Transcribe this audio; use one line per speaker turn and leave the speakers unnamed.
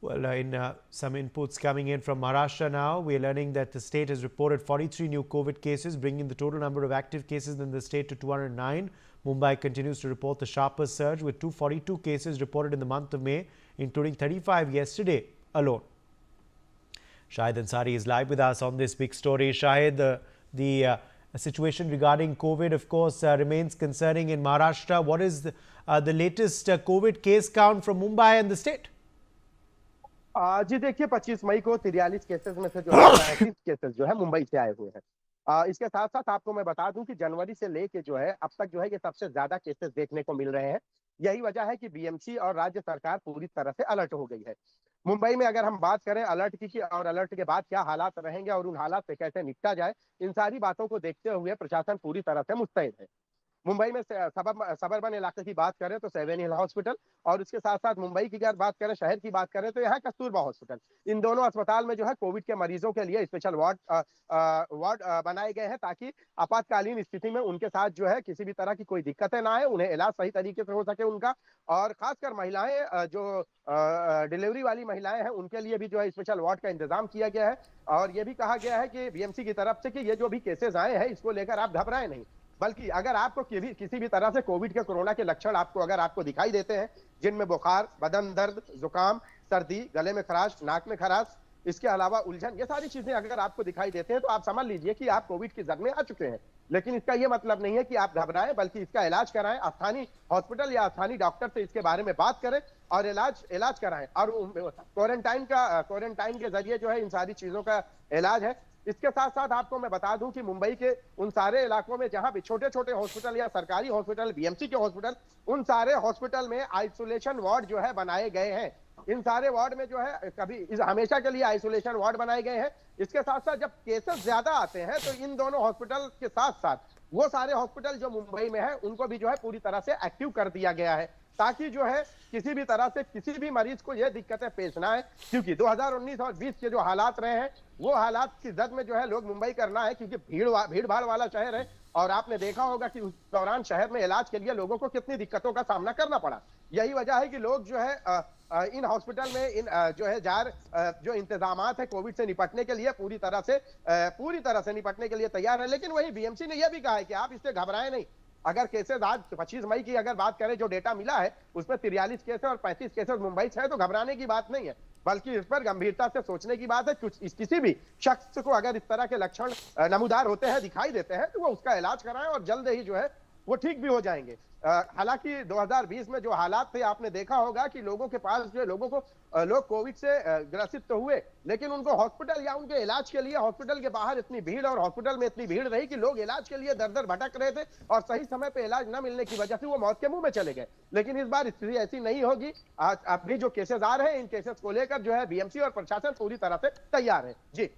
Well, in some inputs coming in from Maharashtra now, we are learning that the state has reported 43 new COVID cases, bringing the total number of active cases in the state to 209. Mumbai continues to report the sharpest surge with 242 cases reported in the month of May, including 35 yesterday alone. Shahid Ansari is live with us on this big story. Shahid, the situation regarding COVID, of course, remains concerning in Maharashtra. What is the latest COVID case count from Mumbai and the state?
जी देखिए 25 मई को 43 cases में से जो है 35 cases जो है मुंबई से आए हुए हैं। इसके साथ साथ आपको मैं बता दूं कि जनवरी से लेके जो है अब तक जो है ये सबसे ज्यादा केसेस देखने को मिल रहे हैं। यही वजह है कि बीएमसी और राज्य सरकार पूरी तरह से अलर्ट हो गई है। मुंबई में अगर हम बात करें अलर्ट की और अलर्ट के बाद क्या हालात रहेंगे और उन हालात से कैसे निपटा जाए, इन सारी बातों को देखते हुए प्रशासन पूरी तरह से मुस्तैद है। मुंबई में सबर्बन इलाके की बात करें तो सेवन हिल हॉस्पिटल और उसके साथ साथ मुंबई की अगर बात करें, शहर की बात करें तो यहाँ कस्तूरबा हॉस्पिटल, इन दोनों अस्पताल में जो है कोविड के मरीजों के लिए स्पेशल वार्ड बनाए गए हैं ताकि आपातकालीन स्थिति में उनके साथ जो है किसी भी तरह की कोई दिक्कतें ना आए, उन्हें इलाज सही तरीके से हो सके उनका। और खासकर महिलाएं जो डिलीवरी वाली महिलाएं हैं उनके लिए भी जो है स्पेशल वार्ड का इंतजाम किया गया है। और ये भी कहा गया है कि बीएमसी की तरफ से कि ये जो भी केसेस आए हैं इसको लेकर आप घबराएं नहीं, बल्कि अगर आपको किसी भी तरह से कोविड के कोरोना के लक्षण आपको दिखाई देते हैं, जिनमें बुखार, बदन दर्द, जुकाम, सर्दी, गले में खराश, नाक में खराश, इसके अलावा उलझन, ये सारी चीजें अगर आपको दिखाई देते हैं तो आप समझ लीजिए कि आप कोविड की जद में आ चुके हैं। लेकिन इसका यह मतलब नहीं है कि आप घबराएं, बल्कि इसका इलाज कराएं, स्थानीय हॉस्पिटल या स्थानीय डॉक्टर से इसके बारे में बात करें और इलाज कराएं। और क्वारंटाइन के जरिए जो है इन सारी चीजों का इलाज है। इसके साथ साथ आपको मैं बता दूं कि मुंबई के उन सारे इलाकों में जहां भी छोटे छोटे हॉस्पिटल या सरकारी हॉस्पिटल, बीएमसी के हॉस्पिटल, उन सारे हॉस्पिटल में आइसोलेशन वार्ड जो है बनाए गए हैं। इन सारे वार्ड में जो है हमेशा के लिए आइसोलेशन वार्ड बनाए गए हैं। इसके साथ साथ जब केसेस ज्यादा आते हैं तो इन दोनों हॉस्पिटल के साथ साथ वो सारे हॉस्पिटल जो मुंबई में है उनको भी जो है पूरी तरह से एक्टिव कर दिया गया है, ताकि जो है किसी भी तरह से किसी भी मरीज को यह दिक्कतें पेश ना आए। क्योंकि 2019 और 20 के जो हालात रहे हैं वो हालात की जद में जो है लोग मुंबई करना है, क्योंकि भीड़ भाड़ वाला शहर है। और आपने देखा होगा कि उस दौरान शहर में इलाज के लिए लोगों को कितनी दिक्कतों का सामना करना पड़ा। यही वजह है कि लोग जो है इन हॉस्पिटल में जो है जो इंतजामात है कोविड से निपटने के लिए पूरी तरह से निपटने के लिए तैयार है। लेकिन वही बीएमसी ने यह भी कहा है कि आप इससे घबराएं नहीं। अगर केसेस आज 25 मई की अगर बात करें, जो डेटा मिला है उसमें 43 केसेस और 35 केसेस मुंबई से है, तो घबराने की बात नहीं है, बल्कि इस पर गंभीरता से सोचने की बात है। किसी भी शख्स को अगर इस तरह के लक्षण नमूदार होते हैं, दिखाई देते हैं, तो वो उसका इलाज कराएं और जल्द ही जो है वो ठीक भी हो जाएंगे। हालांकि 2020 में जो हालात थे आपने देखा होगा कि लोगों के पास जो लोग कोविड से ग्रसित तो हुए, लेकिन उनको हॉस्पिटल या उनके इलाज के लिए हॉस्पिटल के बाहर इतनी भीड़ और हॉस्पिटल में इतनी भीड़ रही कि लोग इलाज के लिए दर दर भटक रहे थे और सही समय पे इलाज न मिलने की वजह से वो मौत के मुंह में चले गए। लेकिन इस बार स्थिति ऐसी नहीं होगी। आज अभी जो केसेस आ रहे हैं, इन केसेस को लेकर जो है बीएमसी और प्रशासन पूरी तरह से तैयार है। जी।